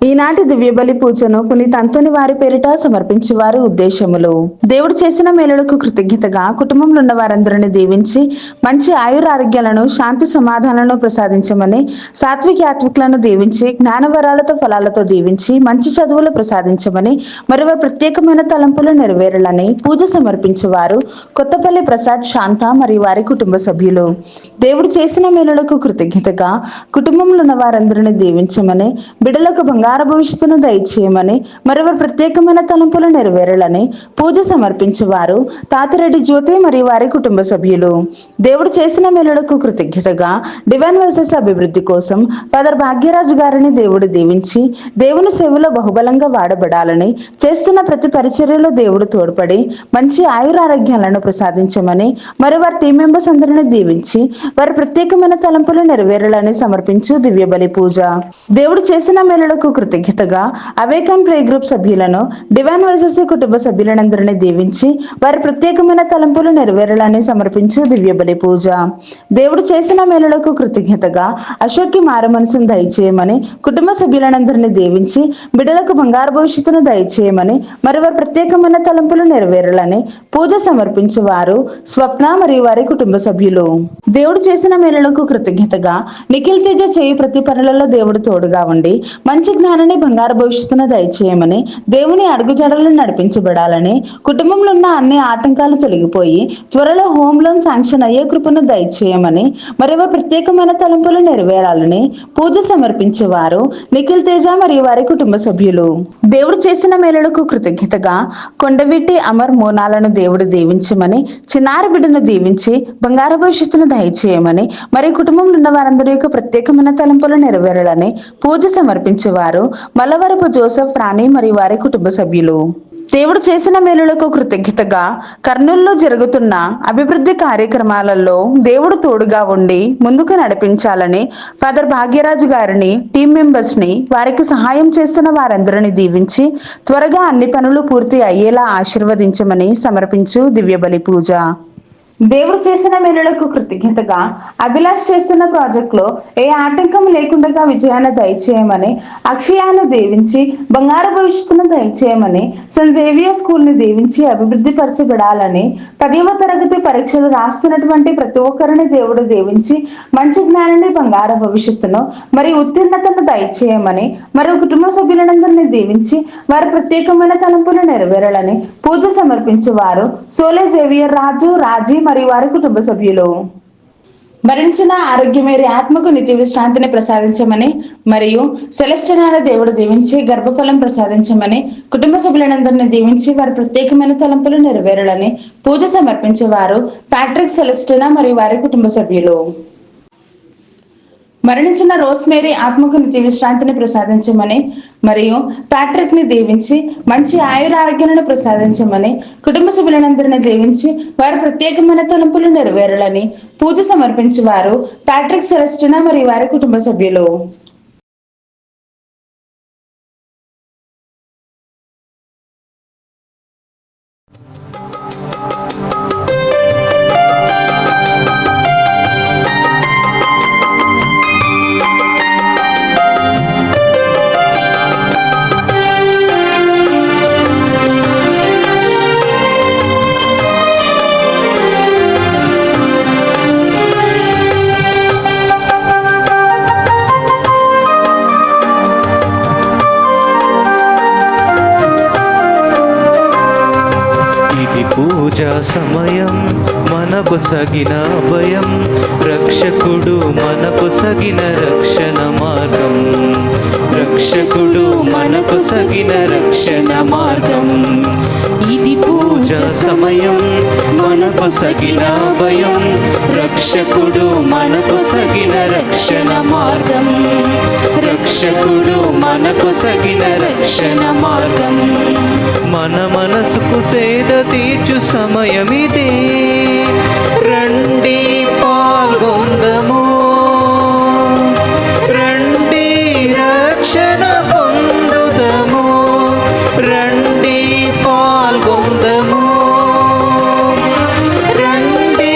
ఈనాటి దివ్య బలి పూజను పునీత అంతోని వారి పేరిట సమర్పించే వారి ఉద్దేశములు. దేవుడు చేసిన మేలులకు కృతజ్ఞతగా కుటుంబంలో ఉన్న వారందరిని దీవించి మంచి ఆయురారోగ్యాలను, శాంతి సమాధానాలను ప్రసాదించమని, సాత్విక యాత్వికులను దీవించి జ్ఞానవరాలతో ఫలాలతో దీవించి మంచి చదువులు ప్రసాదించమని, మరి వారి ప్రత్యేకమైన తలంపులు నెరవేరాలని పూజ సమర్పించేవారు కొత్తపల్లి ప్రసాద్, శాంత మరియు వారి కుటుంబ సభ్యులు. దేవుడు చేసిన మేలులకు కృతజ్ఞతగా కుటుంబంలో ఉన్న వారందరిని దీవించమని, బిడ్డలకు బంగారు భవిష్యత్తును దయచేయమని, మరొకరు ప్రత్యేకమైన తలంపులు నెరవేరాలని పూజ సమర్పించేవారు తాతిరెడ్డి జ్యోతి మరియు వారి కుటుంబ సభ్యులు. దేవుడు చేసిన మేలులకు కృతజ్ఞతగా డివైన్ వర్సెస్ అభివృద్ధి కోసం ఫాదర్ భాగ్యరాజు గారిని దేవుడు దీవించి దేవుని సేవలో బహుబలంగా వాడబడాలని, చేస్తున్న ప్రతి పరిచర్యలో దేవుడు తోడ్పడి మంచి ఆయురారోగ్యాలను ప్రసాదించమని, మరి వారి టీం మెంబర్స్ అందరిని దీవించి వారి ప్రత్యేకమైన తలంపులు నెరవేరాలని సమర్పించు దివ్య బలి పూజ. దేవుడు చేసిన మేలులకు కృతజ్ఞతగా అవేకన్ ప్లే గ్రూప్ సభ్యులను, డివైన్ వైసెస్ కుటుంబ సభ్యులందరినీ దీవించి వారి ప్రత్యేకమైన తలంపులు నెరవేరాలని సమర్పించు దివ్య బలి పూజ. దేవుడు చేసిన మేలులకు కృతజ్ఞతగా అశోక్కి మారు మనసును దయచేయమని, కుటుంబ సభ్యులందరినీ దీవించి బిడ్డలకు బంగారు భవిష్యత్తును దయచేయమని, మరి వారి ప్రత్యేకమైన తలంపులు నెరవేరాలని పూజ సమర్పించే వారు స్వప్న మరియు వారి కుటుంబ సభ్యులు. దేవుడు చేసిన మేలులకు కృతజ్ఞతగా నిఖిల్ తేజ చేయి ప్రతి పనులలో దేవుడు తోడుగా ఉండి మంచి జ్ఞానాన్ని, బంగారు భవిష్యత్తును దయచేయమని, దేవుని అడుగుజాడలను నడిపించబడాలని, కుటుంబంలో ఉన్న అన్ని ఆటంకాలు తొలగిపోయి త్వరలో హోమ్ లోన్ శాంక్షన్ అయ్యే కృపను దయచేయమని, మరొక ప్రత్యేకమైన తలంపులు నెరవేరాలని పూజ సమర్పించేవారు నిఖిల్ తేజ మరియు వారి కుటుంబ సభ్యులు. దేవుడు చేసిన మేలులకు కృతజ్ఞతగా కొండవీటి అమర్ మోనాలను దేవుడు దీవించమని, చిన్నారి బిడ్డను దీవించి బంగారు భవిష్యత్తును దయచేయమని, మరి కుటుంబంలో ఉన్న వారందరి యొక్క ప్రత్యేకమైన తలంపులు నెరవేరాలని పూజ సమర్పించేవారు మల్లవరపు జోసెఫ్, రాణి మరియు వారి కుటుంబ సభ్యులు. దేవుడు చేసిన మేలులకు కృతజ్ఞతగా కర్నూలులో జరుగుతున్న అభివృద్ధి కార్యక్రమాలలో దేవుడు తోడుగా ఉండి ముందుకు నడిపించాలని ఫాదర్ భాగ్యరాజు గారిని, టీం మెంబర్స్ ని, వారికి సహాయం చేస్తున్న వారందరిని దీవించి త్వరగా అన్ని పనులు పూర్తి అయ్యేలా ఆశీర్వదించమని సమర్పించు దివ్య బలి పూజ. దేవుడు చేసిన మేలులకు కృతజ్ఞతగా అభిలాష్ చేస్తున్న ప్రాజెక్టులో ఏ ఆటంకం లేకుండా విజయాన్ని దయచేయమని, అక్షయాన్ని దీవించి బంగారు భవిష్యత్తును దయచేయమని, సెయింట్ జేవియర్ స్కూల్ ని దీవించి అభివృద్ధి పరచబడాలని, 10వ తరగతి పరీక్షలు రాస్తున్నటువంటి ప్రతి ఒక్కరిని దేవుడు దీవించి మంచి జ్ఞానాన్ని, బంగారు భవిష్యత్తును మరియు ఉత్తీర్ణతను దయచేయమని, మరియు కుటుంబ సభ్యులందరినీ దీవించి వారి ప్రత్యేకమైన తలంపులు నెరవేరాలని పూజ సమర్పించేవారు సోలే జేవియర్ రాజు, రాజీ మరియు వారి కుటుంబ సభ్యులు. మరణించిన ఆరోగ్యమేరి ఆత్మకు నిత్య విశ్రాంతిని ప్రసాదించమని, మరియు సెలెస్టినా దేవుడు దీవించి గర్భఫలం ప్రసాదించమని, కుటుంబ సభ్యులందరినీ దీవించి వారి ప్రత్యేకమైన తలంపులు నెరవేరాలని పూజ సమర్పించేవారు ప్యాట్రిక్, సెలెస్టినా మరియు వారి కుటుంబ సభ్యులు. మరణించిన రోస్మేరీ ఆత్మకు నిత్య విశ్రాంతిని ప్రసాదించమని, మరియు ప్యాట్రిక్ ని దీవించి మంచి ఆయురారోగ్యాలను ప్రసాదించమని, కుటుంబ సభ్యులందరినీ దీవించి వారి ప్రత్యేకమైన తలంపులు నెరవేరాలని పూజ సమర్పించేవారు ప్యాట్రిక్, సెలెస్టినా మరియు వారి కుటుంబ సభ్యులు. పూజా సమయం మనకు సగిన అభయం, రక్షకుడు మనకు సగిన రక్షణ మార్గం, రక్షకుడు మనకు సగిన రక్షణ మార్గం. ఇది పూజా సమయం మనకు సగిన అభయం, రక్షకుడు మనకు సగిన రక్షణ మార్గం, రక్షకుడు మనకు సగిన రక్షణ మార్గం. మన మనసుకు సేద తీర్చు సమయమిదే, రండి పాల్గొందము, రండి రక్షణ పొందుదము, రండి పాల్గొందము, రండి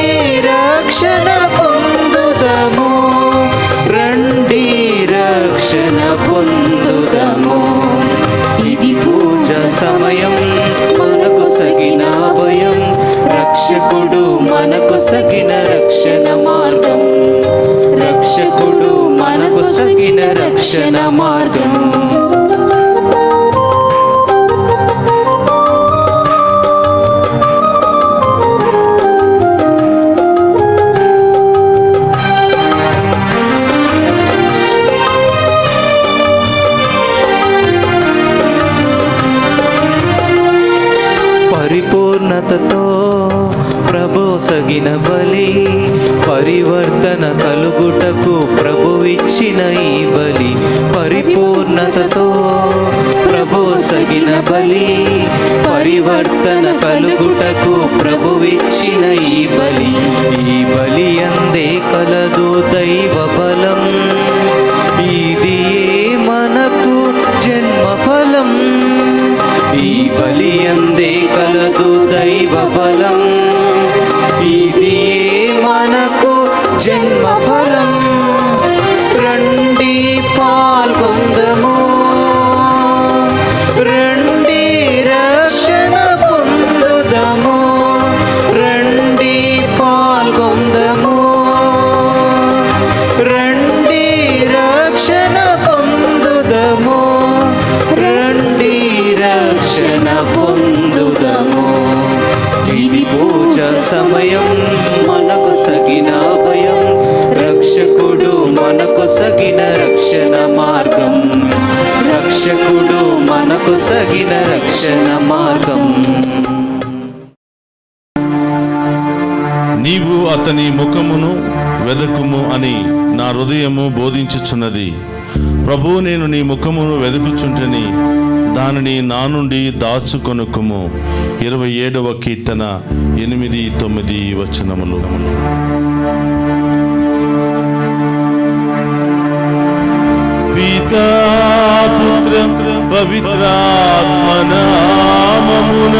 రక్షణ పొందుదము, రండి రక్షణ పొందుదము. సమయం మనకు సగిన అభయం, రక్షకుడు మనకు సగిన రక్షణ మార్గం, రక్షకుడు మనకు సగిన రక్షణ మార్గం. పరిపూర్ణతతో ప్రభు సగిన బలి, పరివర్తన కలుగుటకు ప్రభువిచ్చిన ఈ బలి. పరిపూర్ణతతో ప్రభు సగిన బలి, పరివర్తన కలుగుటకు ప్రభువిచ్చిన ఈ బలి. ఈ బలి అందే కలదు దైవ బలం, ఇది మనకు జన్మ ఫలం. ఈ బలి అందే కలదు దైవ బలం, ఇది మనకు జన్మ ఫలం. రండి పాల్గొందము, రండి రక్షణ పొందుదము, రండి పాల్గొందము, రండి రక్షణ పొందుదము, రండి రక్షణ పొందుదము. ఇది పూజ సమయం మనకు సగిన అభయం, రక్షకుడు మనకు సగిన రక్షణ మార్గం, రక్షకుడు మనకు సగిన రక్షణ మార్గం. నీవు అతని ముఖమును వెదకుము అని నా హృదయము బోధించుచున్నది. ప్రభు, నేను నీ ముఖమును వెదుకుచుంటని దానిని నా నుండి దాచుకొనుకుము. 27వ కీర్తన 8-9 వచనములు. పితా పుత్ర పవిత్రాత్మ నామమున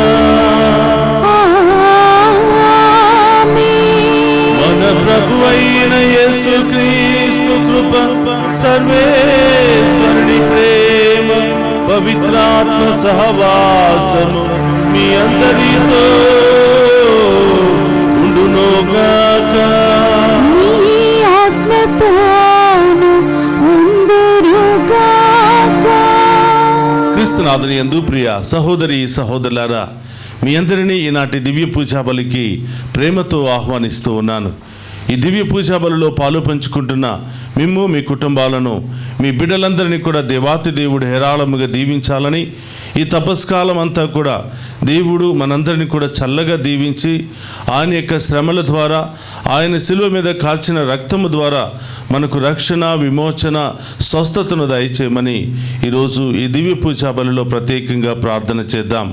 మన ప్రభువైన యేసుక్రీస్తు కృప, సర్వేశ్వరుని ప్రేమ, పవిత్రాత్మ సహవాసము మీ అందరితో ఉండునుగాక. మీ ఆత్మతోను ఉండునుగాక. క్రీస్తునాథుని యందు ప్రియ సహోదరి సహోదరులారా, మీ అందరినీ ఈనాటి దివ్య పూజా బలికి ప్రేమతో ఆహ్వానిస్తూ ఉన్నాను. ఈ దివ్య పూజా బలిలో పాలు పంచుకుంటున్న మిమ్ము, మీ కుటుంబాలను, మీ బిడ్డలందరినీ కూడా దేవాతి దేవుడు హేరాళముగా దీవించాలని, ఈ తపస్కాలం అంతా కూడా దేవుడు మనందరినీ కూడా చల్లగా దీవించి ఆయన యొక్క శ్రమల ద్వారా, ఆయన శిలువ మీద కాల్చిన రక్తము ద్వారా మనకు రక్షణ, విమోచన, స్వస్థతను దయచేయమని ఈరోజు ఈ దివ్య పూజా బలిలో ప్రత్యేకంగా ప్రార్థన చేద్దాం.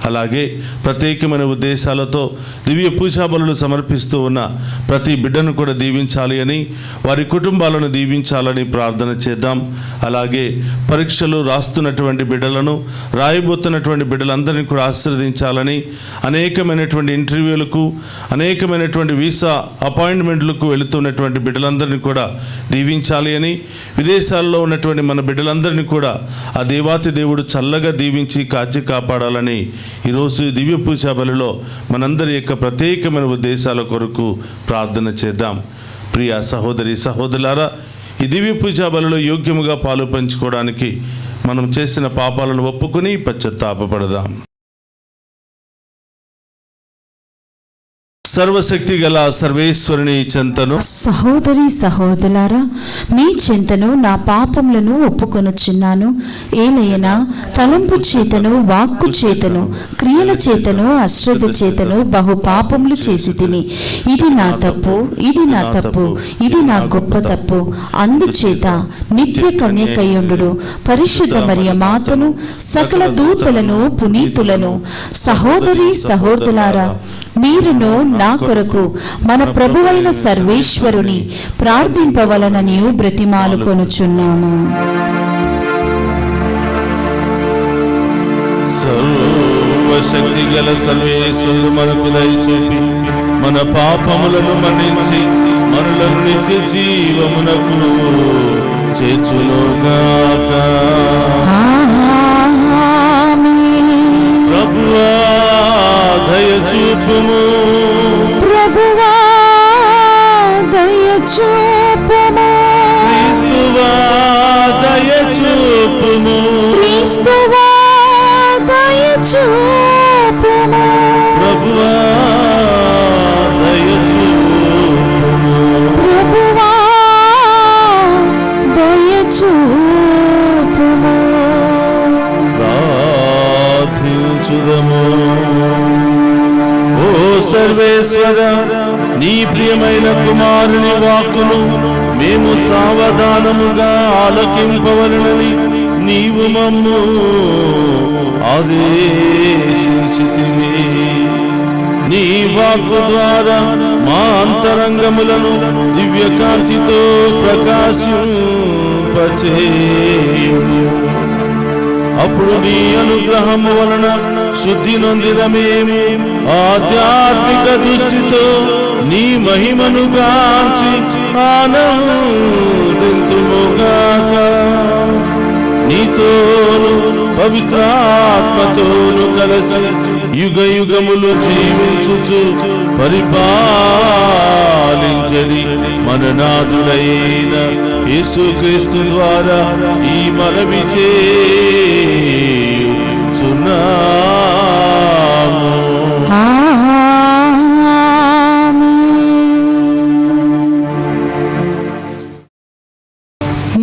అలాగే ప్రత్యేకమైన ఉద్దేశాలతో దివ్య పూజా బలులు సమర్పిస్తూ ఉన్న ప్రతి బిడ్డను కూడా దీవించాలి అని, వారి కుటుంబాలను దీవించాలని ప్రార్థన చేద్దాం. అలాగే పరీక్షలు రాస్తున్నటువంటి బిడ్డలను, రాయబోతున్నటువంటి బిడ్డలందరినీ కూడా ఆశీర్వదించాలని, అనేకమైనటువంటి ఇంటర్వ్యూలకు, అనేకమైనటువంటి వీసా అపాయింట్మెంట్లకు వెళుతున్నటువంటి బిడ్డలందరినీ కూడా దీవించాలి అని, విదేశాల్లో ఉన్నటువంటి మన బిడ్డలందరినీ కూడా ఆ దేవాతి దేవుడు చల్లగా దీవించి కాచి కాపాడాలని ఈరోజు దివ్య పూజా బలిలో మనందరి యొక్క ప్రత్యేకమైన ఉద్దేశాల కొరకు ప్రార్థన చేద్దాం. ప్రియ సహోదరి సహోదరులారా, ఈ దివ్య పూజా బలిలో యోగ్యముగా పాలు పంచుకోవడానికి మనం చేసిన పాపాలను ఒప్పుకొని పశ్చాత్తాపపడదాం. సర్వశక్తి గల సర్వేశ్వరుని చెంతను, సహోదరి సహోదరులారా, మీ చెంతను నా పాపములను ఒప్పుకొనుచున్నాను. ఏలయనా తలంపు చేతను, వాక్కు చేతను, క్రియల చేతను, అశ్రద్ధ చేతను బహు పాపములు చేసి తిని, ఇది నా తప్పు, ఇది నా తప్పు, ఇది నా గొప్ప తప్పు. అందుచేత నిత్య కన్యకయుండు పరిశుద్ధ మరియ మాతను, సకల దూతలను, పునీతులను, సహోదరి సహోదరులారా, మీరును నా కొరకు మన ప్రభువైన సర్వేశ్వరుని ప్రార్థింపవలనని బ్రతిమాలు కొనుచున్నాము. సర్వశక్తి గల సర్వేశ్వరుడు మనకు దయచూపి మన పాపములను మన్నించి మనలను నిత్య జీవమునకు చేర్చునుగాక. ఆమేన్. దయచూపుము. ప్రభువా దయచూపుము. క్రీస్తువా దయచూపుము. క్రీస్తువా దయచూపుము. ప్రభువా దయచూపుము. ప్రభువా దయచూపుము. ప్రార్థించుదము. ఓ సర్వేశ్వర, నీ ప్రియమైన కుమారుని వాక్కును మేము సావధానముగా ఆలకింపవలనని నీవు మమ్ము ఆదేశించితివి. నీ వాక్కు ద్వారా మా అంతరంగములను దివ్యకాంతితో ప్రకాశింపచేయుము. అప్పుడు నీ అనుగ్రహము వలన శుద్ధి నొందిన మేము ఆధ్యాత్మిక దృష్టితో నీ మహిమను గాంచి ఆనందింతుముగాక. నీతోను పవిత్రాత్మతోను కలిసి యుగ యుగములు జీవించుచు పరిపాలించడి మన నాథుడైన యేసుక్రీస్తు ద్వారా ఈ మనవి చేయుచున్నాము.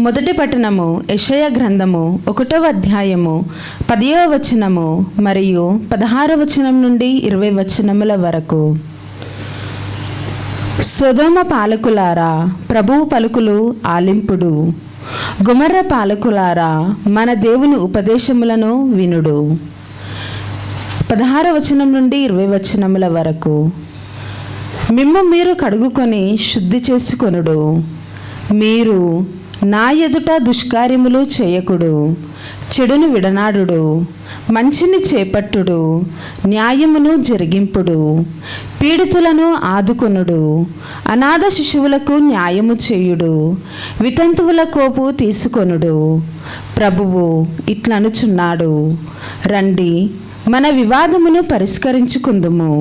మొదటి పట్టణము యెషయా గ్రంథము 1వ అధ్యాయము 10వ వచనము మరియు 16వ వచనం నుండి 20 వచనముల వరకు. సొదొమ పాలకులారా, ప్రభువు పలుకులు ఆలింపుడు. గొమొర్ర పాలకులారా, మన దేవుని ఉపదేశములను వినుడు. 16వ వచనం నుండి 20 వచనముల వరకు. మిమ్ము మీరు కడుగుకొని శుద్ధి చేసుకొనుడు. మీరు నా ఎదుట దుష్కార్యములు చేయకుడు. చెడును విడనాడుడు. మంచిని చేపట్టుడు. న్యాయమును జరిగింపుడు. పీడితులను ఆదుకొనుడు. అనాథ శిశువులకు న్యాయము చేయుడు. వితంతువుల కోపు తీసుకొనుడు. ప్రభువు ఇట్లనుచున్నాడు, రండి, మన వివాదమును పరిష్కరించుకుందుము.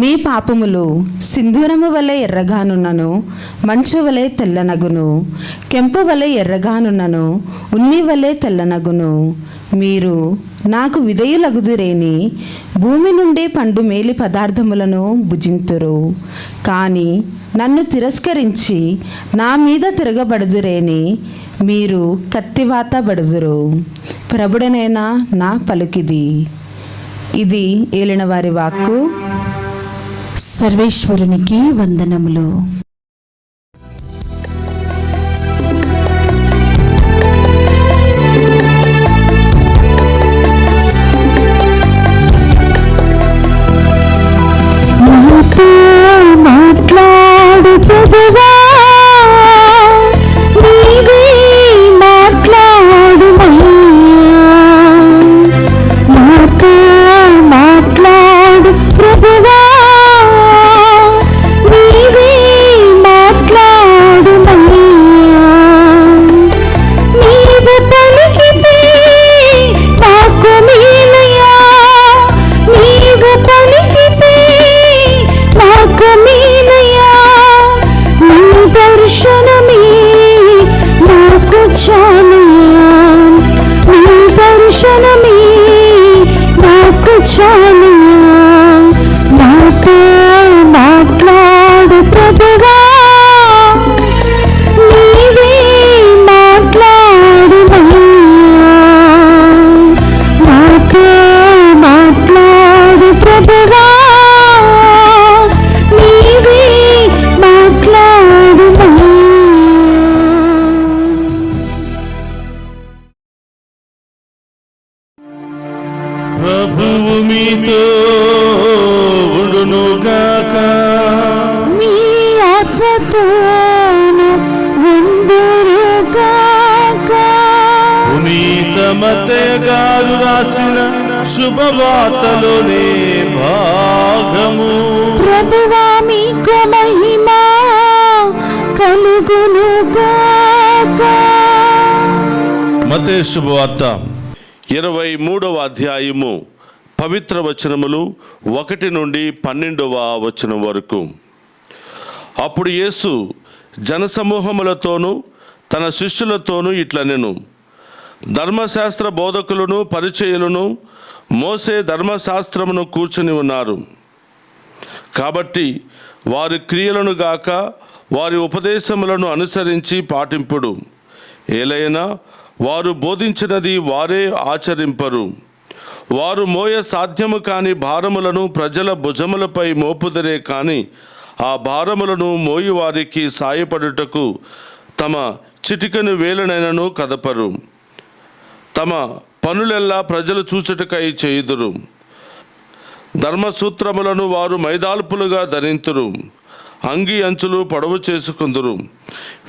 మీ పాపములు సింధూరము వలె ఎర్రగానున్నను, మంచు వలె తెల్లనగును. కెంపు వలె ఎర్రగానున్నను, ఉన్ని వలె తెల్లనగును. మీరు నాకు విధేయులగుదురేని భూమి నుండి పండు మేలి పదార్థములను భుజింతురు. కానీ నన్ను తిరస్కరించి నా మీద తిరగబడుదురేని మీరు కత్తివాత బడుదురు. ప్రభుడనైనా నా పలుకిది. ఇది ఏలినవారి వాక్కు. సర్వేశ్వరునికి వందనములు. మాట్లాడు ప్రభువా, నీవే మాట్లాడు మాతో మాట్లాడు ప్రభువా, నీవే మాట్లాడు నీవు పలికితే నాకు మేలయ్యా, నీవు పలికితే నాకు మేలయ్యా. నీ దర్శనమే నాకు చాలయ్యా, నీ దర్శనమే నాకు చాలయ్యా. నాతో మాట్లాడు ప్రభువా, నీవే మాట్లాడు నాతో మాట్లాడు ప్రభువా, నీవే మాట్లాడు. ప్రభువు మీతో ఉండునుగాక. మీ ఆత్మతోను ఉందురుగాక. పునీత మత్తయి గారు రాసిన శుభవార్తలోనే భాగము. ప్రభువా మీకు మహిమ కలుగునుగాక. మత్తయి శుభవార్త 23వ అధ్యాయము పవిత్ర వచనములు 1 నుండి 12వ వచనం వరకు. అప్పుడు యేసు జనసమూహములతోనూ తన శిష్యులతోనూ ఇట్లనెను: ధర్మశాస్త్ర బోధకులను పరిచయులను మోసే ధర్మశాస్త్రమును కూర్చుని ఉన్నారు. కాబట్టి వారి క్రియలను గాక వారి ఉపదేశములను అనుసరించి పాటింపుడు. ఏలైనా వారు బోధించినది వారే ఆచరింపరు. వారు మోయ సాధ్యము కాని భారములను ప్రజల భుజములపై మోపుదరే కాని ఆ భారములను మోయి వారికి సాయపడుటకు తమ చిటికెను వేలునైనను కదపరు. తమ పనులెల్లా ప్రజలు చూచుటకై చేయుదురు. ధర్మసూత్రములను వారు మైదాల్పులుగా ధరింతురు. అంగి అంచులు పొడవు చేసుకుందురు.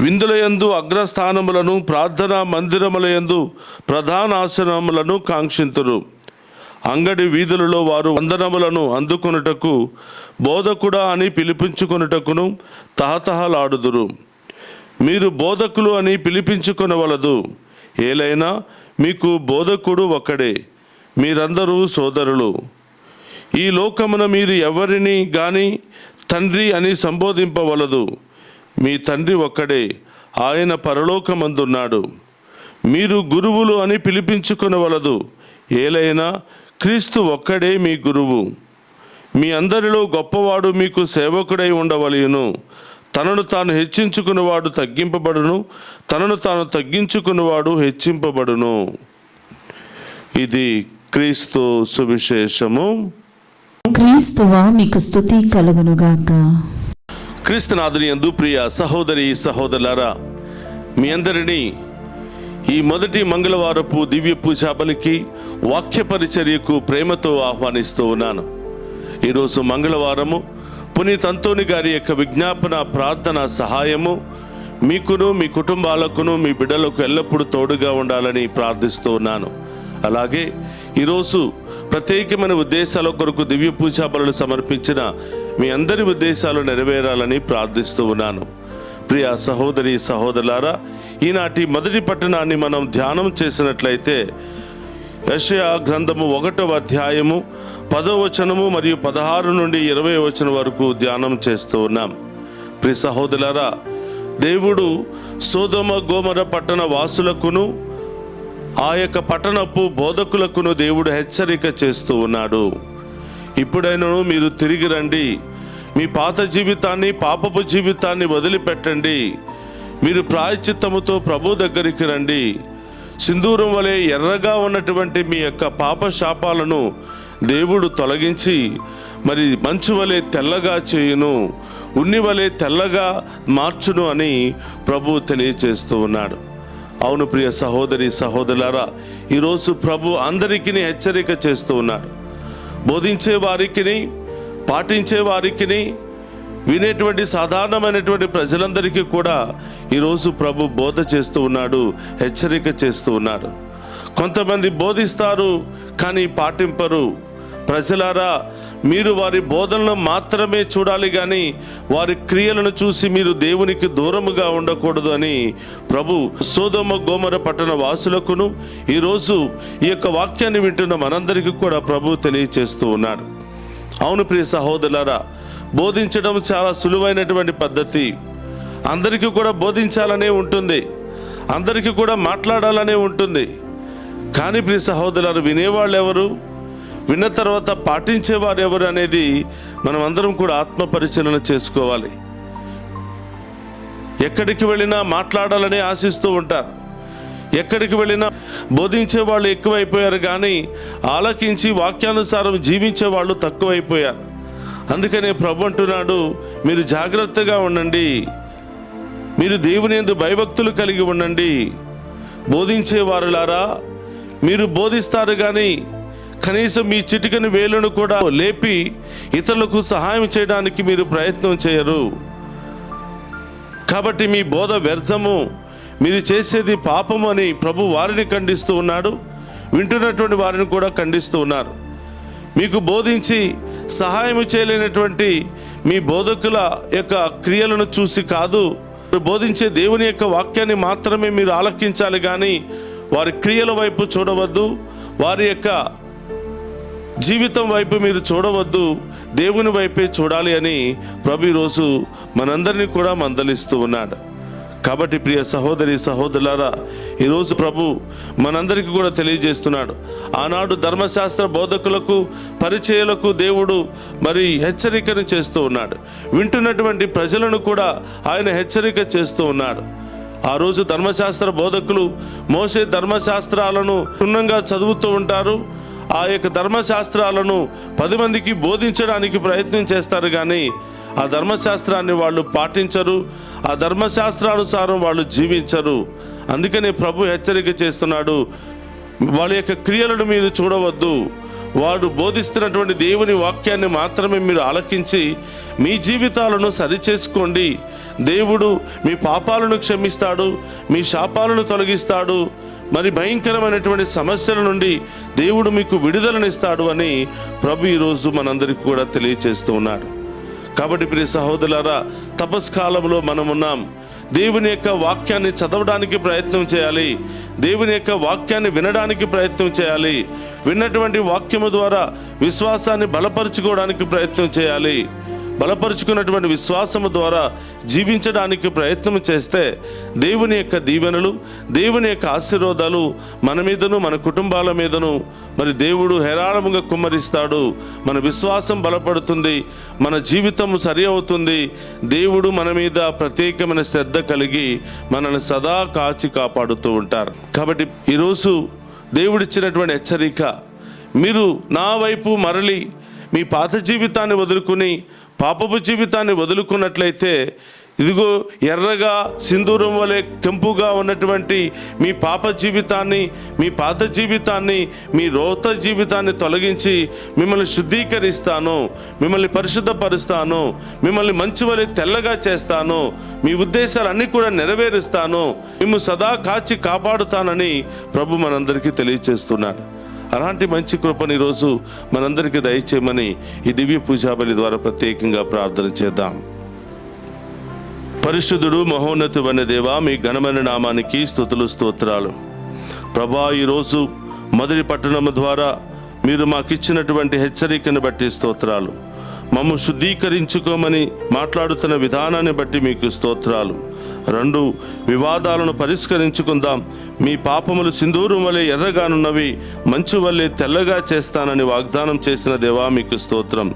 విందులయందు అగ్రస్థానములను, ప్రార్థనా మందిరములయందు ప్రధానాసనములను కాంక్షింతురు. అంగడి వీధులలో వారు వందనములను అందుకొనుటకు బోధకుడా అని పిలిపించుకొనుటకును తహతహలాడుదురు. మీరు బోధకులు అని పిలిపించుకొనవలదు. ఏలైనా మీకు బోధకుడు ఒక్కడే, మీరందరూ సోదరులు. ఈ లోకమున మీరు ఎవరిని గాని తండ్రి అని సంబోధింపవలదు. మీ తండ్రి ఒక్కడే, ఆయన పరలోకమందున్నాడు. మీరు గురువులు అని పిలిపించుకొనవలదు. ఏలైనా క్రీస్తు ఒక్కడే మీ గురువు. మీ అందరిలో గొప్పవాడు మీకు సేవకుడై ఉండవలెను. తనను తాను హెచ్చించుకున్నవాడు తగ్గింపబడును, తనను తాను తగ్గించుకున్నవాడు హెచ్చింపబడును. ఇది క్రీస్తు సువిశేషము. క్రీస్తువా మీకు స్తుతి కలుగునుగాక. క్రీస్తునాథుని యందు ప్రియ సహోదరి సహోదరులారా, మీ అందరినీ ఈ మొదటి మంగళవారపు దివ్య పూజా బలికి వాక్య పరిచర్యకు ప్రేమతో ఆహ్వానిస్తూ ఉన్నాను. ఈరోజు మంగళవారము పునీత్ అంతోని గారి యొక్క విజ్ఞాపన ప్రార్థన సహాయము మీకును మీ కుటుంబాలకును మీ బిడ్డలకు ఎల్లప్పుడూ తోడుగా ఉండాలని ప్రార్థిస్తూ ఉన్నాను. అలాగే ఈరోజు ప్రత్యేకమైన ఉద్దేశాల కొరకు దివ్య పూజా బలులు సమర్పించిన మీ అందరి ఉద్దేశాలు నెరవేరాలని ప్రార్థిస్తూ ఉన్నాను. ప్రియ సహోదరి సహోదరులారా, ఈనాటి మొదటి పట్టణాన్ని మనం ధ్యానం చేసినట్లయితే యెషయా గ్రంథము 1వ అధ్యాయము 10వ వచనము మరియు 16 నుండి 20వ వచనం వరకు ధ్యానం చేస్తూ ఉన్నాం. ప్రియ సహోదరులారా, దేవుడు సొదొమ గొమొర్రా పట్టణ వాసులకును ఆ యొక్క పట్టణపు బోధకులకును దేవుడు హెచ్చరిక చేస్తూ ఉన్నాడు. ఇప్పుడైనను మీరు తిరిగి రండి, మీ పాత జీవితాన్ని, పాపపు జీవితాన్ని వదిలిపెట్టండి. మీరు ప్రాయశ్చిత్తముతో ప్రభు దగ్గరికి రండి. సింధూరం వలె ఎర్రగా ఉన్నటువంటి మీ యొక్క పాప శాపాలను దేవుడు తొలగించి మరి మంచు వలె తెల్లగా చేయును, ఉన్ని వలె తెల్లగా మార్చును అని ప్రభు తెలియచేస్తూ ఉన్నాడు. అవును ప్రియ సహోదరి సహోదరులారా, ఈరోజు ప్రభు అందరికీ హెచ్చరిక చేస్తూ ఉన్నాడు. బోధించే వారికి, పాటించే వారికి, వినేటువంటి సాధారణమైనటువంటి ప్రజలందరికీ కూడా ఈరోజు ప్రభు బోధ చేస్తూ ఉన్నాడు, హెచ్చరిక చేస్తూ ఉన్నాడు. కొంతమంది బోధిస్తారు కానీ పాటింపరు. ప్రజలారా, మీరు వారి బోధనలు మాత్రమే చూడాలి కానీ వారి క్రియలను చూసి మీరు దేవునికి దూరముగా ఉండకూడదు అని ప్రభు సొదొమ గొమొర్రా పట్టణ వాసులకును ఈరోజు ఈ యొక్క వాక్యాన్ని వింటున్న మనందరికీ కూడా ప్రభు తెలియచేస్తూ ఉన్నాడు. అవును ప్రియ సహోదరులారా, బోధించడం చాలా సులువైనటువంటి పద్ధతి. అందరికీ కూడా బోధించాలనే ఉంటుంది, అందరికీ కూడా మాట్లాడాలనే ఉంటుంది. కానీ ప్రియ సహోదరులారా, వినేవాళ్ళు ఎవరు, విన్న తర్వాత పాటించేవారు ఎవరు అనేది మనం అందరం కూడా ఆత్మ పరిశీలన చేసుకోవాలి. ఎక్కడికి వెళ్ళినా మాట్లాడాలని ఆశిస్తూ ఉంటారు, ఎక్కడికి వెళ్ళినా బోధించే వాళ్ళు ఎక్కువైపోయారు కానీ ఆలకించి వాక్యానుసారం జీవించే వాళ్ళు తక్కువైపోయారు. అందుకనే ప్రభు అంటున్నాడు, మీరు జాగ్రత్తగా ఉండండి, మీరు దేవుని యందు భయభక్తులు కలిగి ఉండండి. బోధించే వారులారా, మీరు బోధిస్తారు కానీ కనీసం మీ చిటికెను వేలును కూడా లేపి ఇతరులకు సహాయం చేయడానికి మీరు ప్రయత్నం చేయరు. కాబట్టి మీ బోధ వ్యర్థము, మీరు చేసేది పాపము అని ప్రభు వారిని ఖండిస్తూ ఉన్నాడు. వింటున్నటువంటి వారిని కూడా ఖండిస్తూ ఉన్నారు. మీకు బోధించి సహాయం చేయలేనటువంటి మీ బోధకుల యొక్క క్రియలను చూసి కాదు, బోధించే దేవుని యొక్క వాక్యాన్ని మాత్రమే మీరు ఆలకించాలి కానీ వారి క్రియల వైపు చూడవద్దు, వారి యొక్క జీవితం వైపు మీరు చూడవద్దు, దేవుని వైపే చూడాలి అని ప్రభు ఈరోజు మనందరినీ కూడా మందలిస్తూ ఉన్నాడు. కాబట్టి ప్రియ సహోదరి సహోదరులారా, ఈరోజు ప్రభు మనందరికీ కూడా తెలియజేస్తున్నాడు. ఆనాడు ధర్మశాస్త్ర బోధకులకు పరిచయులకు దేవుడు మరి హెచ్చరికను చేస్తూ ఉన్నాడు. వింటున్నటువంటి ప్రజలను కూడా ఆయన హెచ్చరిక చేస్తూ ఉన్నాడు. ఆ రోజు ధర్మశాస్త్ర బోధకులు మోషే ధర్మశాస్త్రాలను క్షుణ్ణంగా చదువుతూ ఉంటారు. ఆ యొక్క ధర్మశాస్త్రాలను 10 మందికి బోధించడానికి ప్రయత్నం చేస్తారు, కానీ ఆ ధర్మశాస్త్రాన్ని వాళ్ళు పాటించరు, ఆ ధర్మశాస్త్రానుసారం వాళ్ళు జీవించరు. అందుకనే ప్రభు హెచ్చరిక చేస్తున్నాడు, వాళ్ళ యొక్క క్రియలను మీరు చూడవద్దు, వాడు బోధిస్తున్నటువంటి దేవుని వాక్యాన్ని మాత్రమే మీరు ఆలకించి మీ జీవితాలను సరిచేసుకోండి. దేవుడు మీ పాపాలను క్షమిస్తాడు, మీ శాపాలను తొలగిస్తాడు, మరి భయంకరమైనటువంటి సమస్యల నుండి దేవుడు మీకు విడుదలనిస్తాడు అని ప్రభు ఈరోజు మనందరికీ కూడా తెలియచేస్తూ ఉన్నాడు. కాబట్టి ప్రియ సహోదరులారా, తపస్కాలంలో మనం ఉన్నాం. దేవుని యొక్క వాక్యాన్ని చదవడానికి ప్రయత్నం చేయాలి, దేవుని యొక్క వాక్యాన్ని వినడానికి ప్రయత్నం చేయాలి, విన్నటువంటి వాక్యము ద్వారా విశ్వాసాన్ని బలపరుచుకోవడానికి ప్రయత్నం చేయాలి. బలపరుచుకున్నటువంటి విశ్వాసము ద్వారా జీవించడానికి ప్రయత్నం చేస్తే దేవుని యొక్క దీవెనలు, దేవుని యొక్క ఆశీర్వాదాలు మన మీదను మన కుటుంబాల మీదను మరి దేవుడు హేరాళముగా కుమ్మరిస్తాడు. మన విశ్వాసం బలపడుతుంది, మన జీవితం సరి అవుతుంది. దేవుడు మన మీద ప్రత్యేకమైన శ్రద్ధ కలిగి మనల్ని సదా కాచి కాపాడుతూ ఉంటారు. కాబట్టి ఈరోజు దేవుడిచ్చినటువంటి హెచ్చరిక, మీరు నా వైపు మరలి మీ పాత జీవితాన్ని వదులుకుని పాపపు జీవితాన్ని వదులుకున్నట్లయితే, ఇదిగో ఎర్రగా సింధూరం వలె కెంపుగా ఉన్నటువంటి మీ పాప జీవితాన్ని, మీ పాత జీవితాన్ని, మీ రోత జీవితాన్ని తొలగించి మిమ్మల్ని శుద్ధీకరిస్తాను, మిమ్మల్ని పరిశుద్ధపరుస్తాను, మిమ్మల్ని మంచి వలె తెల్లగా చేస్తాను, మీ ఉద్దేశాలన్నీ కూడా నెరవేరుస్తాను, మిమ్మల్ని సదా కాచి కాపాడుతానని ప్రభు మనందరికీ తెలియచేస్తున్నాడు. అలాంటి మంచి కృపను ఈరోజు మనందరికీ దయచేయమని ఈ దివ్య పూజాబలి ద్వారా ప్రత్యేకంగా ప్రార్థన చేద్దాం. పరిశుద్ధుడు మహోన్నతుడైన దేవా, మీ ఘనమైన నామానికి స్తుతులు స్తోత్రాలు. ప్రభా, ఈరోజు మొదటి పట్టణము ద్వారా మీరు మాకిచ్చినటువంటి హెచ్చరికను బట్టి స్తోత్రాలు. మమ్ము శుద్ధీకరించుకోమని మాట్లాడుతున్న విధానాన్ని బట్టి మీకు స్తోత్రాలు. 2 వివాదాలను పరిష్కరించుకుందాం. మీ పాపములు సింధూరం వలె ఎర్రగానున్నవి మంచు వలె తెల్లగా చేస్తానని వాగ్దానం చేసిన దేవా, మీకు స్తోత్రం.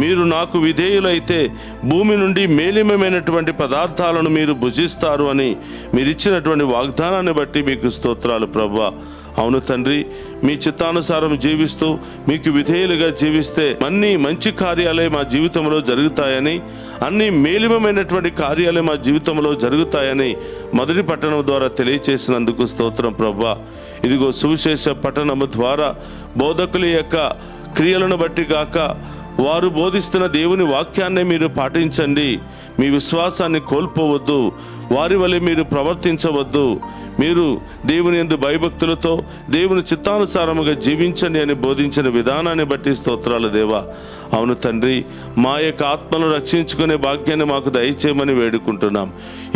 మీరు నాకు విధేయులైతే భూమి నుండి మేలిమమైనటువంటి పదార్థాలను మీరు భుజిస్తారు అని మీరిచ్చినటువంటి వాగ్దానాన్ని బట్టి మీకు స్తోత్రాలు ప్రభువా. అవును తండ్రి, మీ చిత్తానుసారం జీవిస్తూ మీకు విధేయులుగా జీవిస్తే అన్ని మంచి కార్యాలే మా జీవితంలో జరుగుతాయని, అన్ని మేలిమమైనటువంటి కార్యాలే మా జీవితంలో జరుగుతాయని మొదటి పట్టణం ద్వారా తెలియచేసినందుకు స్తోత్రం ప్రభువా. ఇదిగో సువిశేష పట్టణము ద్వారా బోధకుల యొక్క క్రియలను బట్టి గాక వారు బోధిస్తున్న దేవుని వాక్యాన్నే మీరు పాటించండి. మీ విశ్వాసాన్ని కోల్పోవద్దు, వారి వలె మీరు ప్రవర్తించవద్దు. మీరు దేవుని యందు భయభక్తులతో దేవుని చిత్తానుసారముగా జీవించండి అని బోధించిన విధానాన్ని బట్టి స్తోత్రాలు దేవా. అవును తండ్రి, మా యొక్క ఆత్మను రక్షించుకునే భాగ్యాన్ని మాకు దయచేయమని వేడుకుంటున్నాం.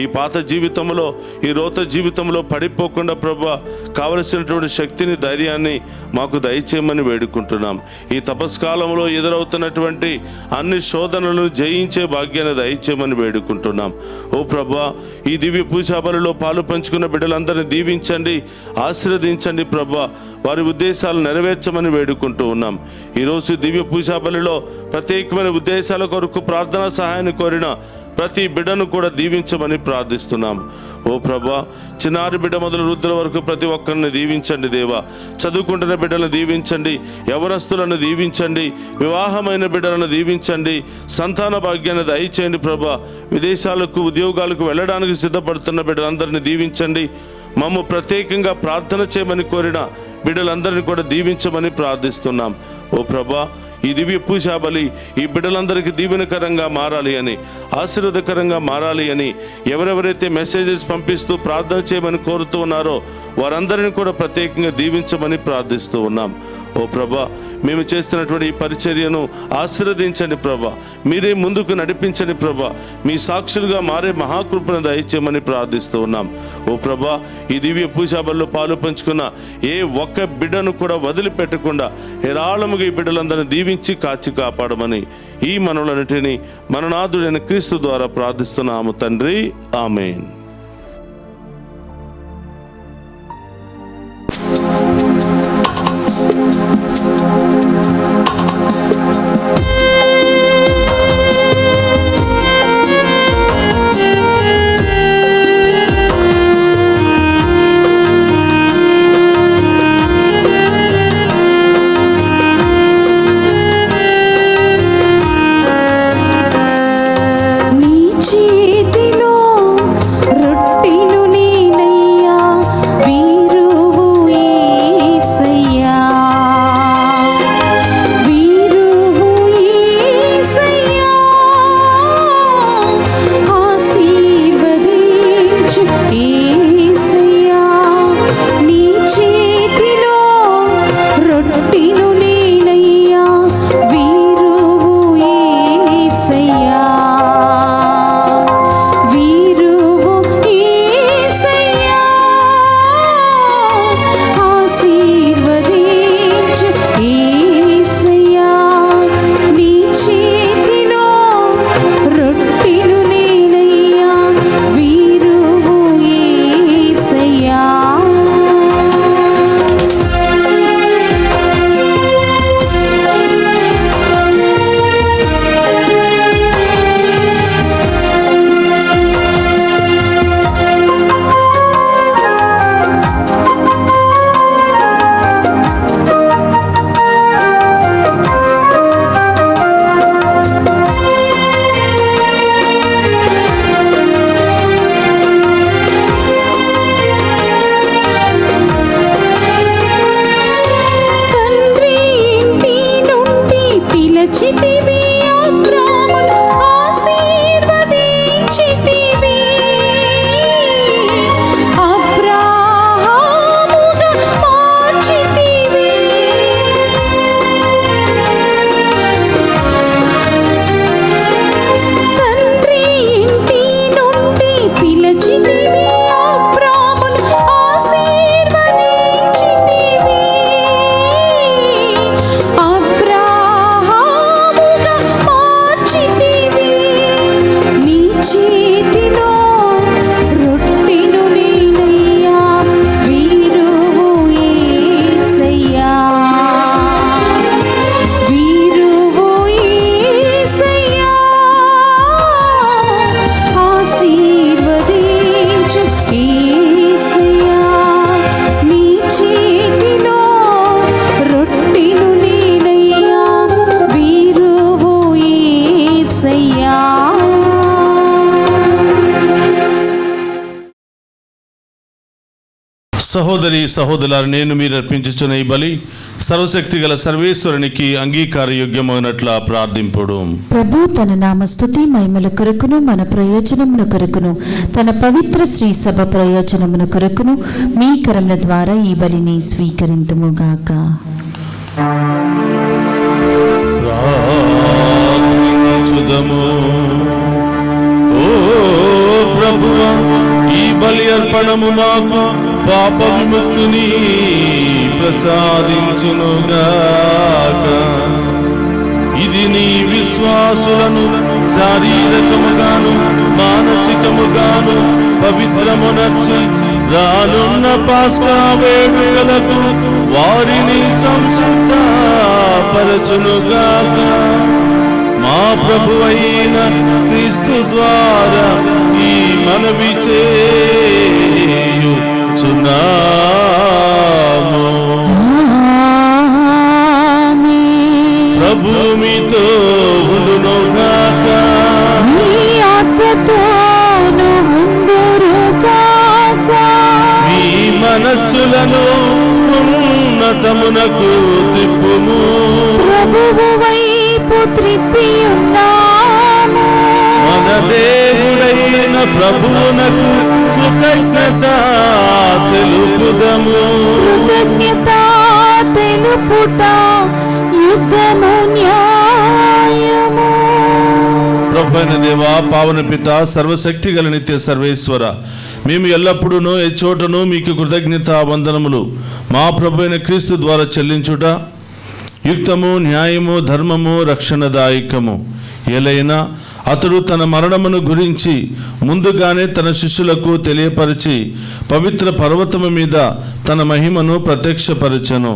ఈ పాత జీవితంలో, ఈ రోత జీవితంలో పడిపోకుండా ప్రభువా కావలసినటువంటి శక్తిని, ధైర్యాన్ని మాకు దయచేయమని వేడుకుంటున్నాం. ఈ తపస్కాలంలో ఎదురవుతున్నటువంటి అన్ని శోధనలను జయించే భాగ్యాన్ని దయచేయమని వేడుకుంటున్నాం. ఓ ప్రభువా, ఈ దివ్య పూజాబలిలో పాలు పంచుకున్న బిడ్డలందరినీ దీవించండి, ఆశీర్వదించండి ప్రభువా. వారి ఉద్దేశాలు నెరవేర్చమని వేడుకుంటూ ఉన్నాం. ఈరోజు దివ్య పూజాబలిలో ప్రత్యేకమైన ఉద్దేశాల కొరకు ప్రార్థనా సహాయాన్ని కోరిన ప్రతి బిడ్డను కూడా దీవించమని ప్రార్థిస్తున్నాం. ఓ ప్రభా, చిన్నారి బిడ్డ మొదలు వృద్ధుల వరకు ప్రతి ఒక్కరిని దీవించండి దేవా. చదువుకుంటున్న బిడ్డలను దీవించండి, యవనస్తులను దీవించండి, వివాహమైన బిడ్డలను దీవించండి, సంతాన భాగ్యాన్ని దయచేయండి ప్రభా. విదేశాలకు ఉద్యోగాలకు వెళ్ళడానికి సిద్ధపడుతున్న బిడ్డలందరినీ దీవించండి. మమ్ము ప్రత్యేకంగా ప్రార్థన చేయమని కోరిన బిడ్డలందరినీ కూడా దీవించమని ప్రార్థిస్తున్నాం. ఓ ప్రభా, ఈ దివ్య పూజాబలి ఈ బిడ్డలందరికీ దీవెనకరంగా మారాలి అని, ఆశీర్వాదకరంగా మారాలి అని ఎవరెవరైతే మెసేజెస్ పంపిస్తూ ప్రార్థన చేయమని కోరుతూ ఉన్నారో వారందరినీ కూడా ప్రత్యేకంగా దీవించమని ప్రార్థిస్తూ ఉన్నాం. ఓ ఓ ప్రభా, మేము చేస్తున్నటువంటి ఈ పరిచర్యను ఆశీర్వదించండి ప్రభా. మీరే ముందుకు నడిపించండి ప్రభా. మీ సాక్షులుగా మారే మహాకృపను దయచేయమని ప్రార్థిస్తూ ఉన్నాం. ఓ ప్రభా, ఈ దివ్య పూజాబల్లో పాలు పంచుకున్న ఏ ఒక్క బిడ్డను కూడా వదిలిపెట్టకుండా హేరాళముగా ఈ బిడ్డలందరినీ దీవించి కాచి కాపాడమని ఈ మనవులన్నిటినీ మననాథుడైన క్రీస్తు ద్వారా ప్రార్థిస్తున్నాము తండ్రి. ఆమేన్. సహోదరి సహోదరులారా, నేను మీరు అర్పించుచున్న ఈ బలి సర్వశక్తి గల సర్వేశ్వరునికి అంగీకార యోగ్యమైనట్లా ప్రార్థింపుడు. ప్రభు తన నామస్తుతి మహిమల కొరకును మన ప్రయోజనమున కొరకును తన పవిత్ర శ్రీ సభ ప్రయోజనమున కొరకును మీ కరముల ద్వారా ఈ బలిని స్వీకరింతుముగాక. ప్రార్థించుదము. ఓ ప్రభువా, ఈ బలి అర్పణము మాకు పాప విముక్తిని ప్రసాదించునుగాక. ఇది నీ విశ్వాసులను శారీరకముగాను మానసికముగాను పవిత్రమునర్చి రానున్న పాస్కా వేడుకలకు వారిని సంసిద్ధపరచునుగాక. మా ప్రభువైన క్రీస్తు ద్వారా ఈ మనవి చేయుచున్నాము. ప్రభు మీతో ఉండునుగాక. మీ ఆత్మతోను ఉండునుగాక. మీ మనస్సులను ఉన్నతమునకు త్రిప్పుము. ప్రభువు వైపు త్రిప్పి ఉన్నాము. మన దేవుడైన ప్రభువునకు కృతజ్ఞత తెలుపుదము. కృతజ్ఞత తెలుపుట అయిన దేవా, పావన పిత, సర్వశక్తి గల నిత్య సర్వేశ్వర, మేము ఎల్లప్పుడూ ఎచ్చోటను మీకు కృతజ్ఞత వందనములు మా ప్రభు అయిన క్రీస్తు ద్వారా చెల్లించుట యుక్తము, న్యాయము, ధర్మము, రక్షణదాయకము. ఎలైనా అతడు తన మరణమును గురించి ముందుగానే తన శిష్యులకు తెలియపరిచి పవిత్ర పర్వతము మీద తన మహిమను ప్రత్యక్షపరచెను.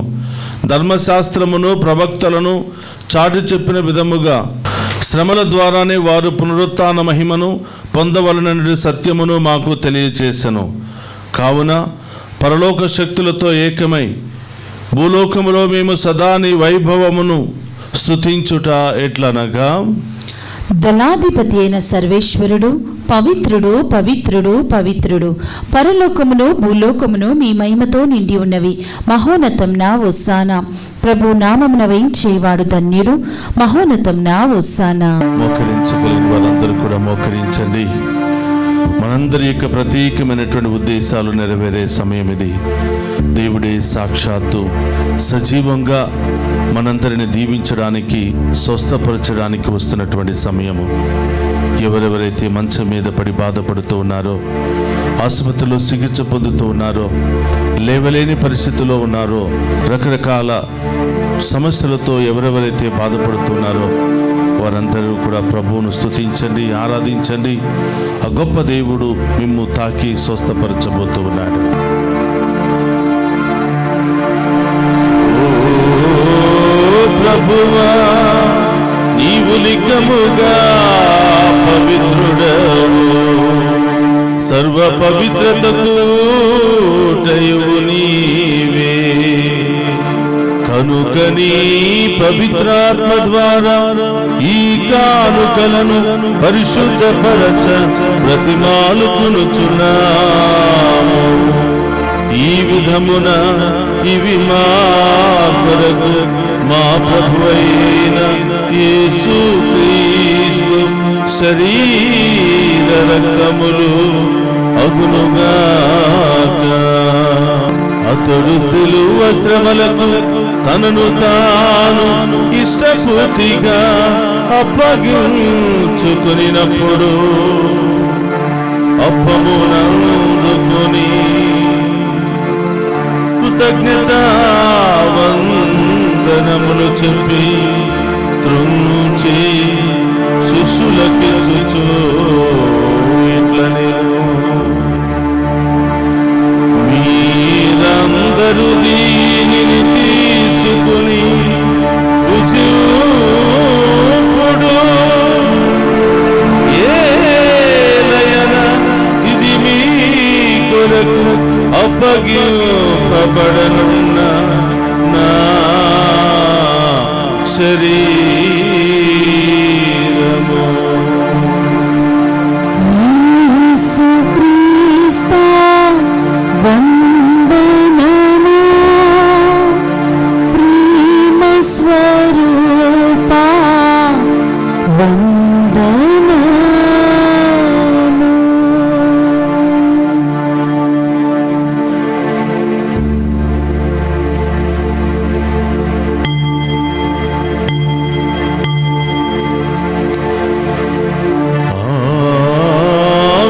ధర్మశాస్త్రమును ప్రవక్తలను చాటి చెప్పిన విధముగా శ్రమల ద్వారానే వారు పునరుత్థాన మహిమను పొందవలనని సత్యమును మాకు తెలియచేసెను. కావున పరలోక శక్తులతో ఏకమై భూలోకములో మేము సదా నీ వైభవమును స్తుతించుట ఎట్లనగా, దళాధిపతి అయిన సర్వేశ్వరుడు పవిత్రుడు, పవిత్రుడు, పవిత్రుడు, పరలోకమును భూలోకమును మీ మహిమతో నిండి ఉన్నవి. మహోన్నతం నా ఒస్సానా. ప్రభు నామమున వేయించేవాడు ధన్యుడు. మహోన్నతం నా ఒస్సానా. మోకరించగలిగిన వారందరూ కూడా మోకరించండి. మనందరి యొక్క ప్రత్యేకమైనటువంటి ఉద్దేశాలు నెరవేరే సమయం ఇది. దేవుడే సాక్షాత్తు సజీవంగా మనందరిని దీవించడానికి, స్వస్థపరచడానికి వస్తున్నటువంటి సమయము. ఎవరెవరైతే మంచం మీద పడి బాధపడుతూ ఉన్నారో, ఆసుపత్రిలో చికిత్స పొందుతూ ఉన్నారో, లేవలేని పరిస్థితిలో ఉన్నారో, రకరకాల సమస్యలతో ఎవరెవరైతే బాధపడుతున్నారో వారందరూ కూడా ప్రభువును స్తుతించండి, ఆరాధించండి. ఆ గొప్ప దేవుడు మిమ్ము తాకి స్వస్థపరచబోతూ ఉన్నాడు. ప్రభువా, నీవు లిఖముగా పవిత్రుడవు, సర్వ పవిత్రతకు ఊటయువు నీవే. కనుక నీ పవిత్రాత్మ ద్వారా ఈ కానుకలను పరిశుద్ధపరచ బ్రతిమాలుకొనుచున్నాము. ఈ విధమున ఇవి మా కొరకు మా ప్రభువైన యేసుక్రీస్తు శరీర రక్తములు అగునుగాక. అతడు సిలువ శ్రమలకు తనను తాను ఇష్టపూర్తిగా అప్పగించుకొనినప్పుడు అప్పమునందుకొని కృతజ్ఞతా వందనములు చెప్పి త్రుంచి శిష్యులకిచ్చుచు ఇట్లనెను, మీరందరూ దీనిని తీసుకుని రుచిప్పుడు. ఏలయన ఇది మీ కొరకు అప్పగింపబడనున్న నా శరీరము. యేసుక్రీస్తు వందనము. ప్రేమ స్వరూపా వందనము.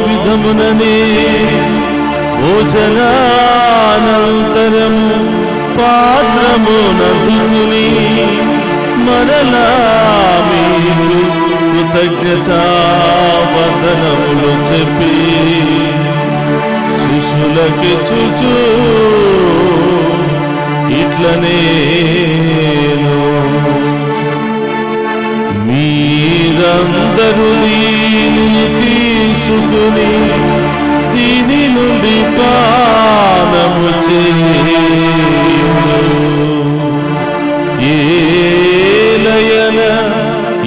విధముననే భోజనానంతరము పాత్రమునందుకుని మరలా మీకు కృతజ్ఞతా వందనములు చెప్పి శిష్యులకిచ్చుచు ఇట్లనేను, మీరందరూ దీనిని తీసుకుని దీని నుండి పానము చేయుడు. ఏలయన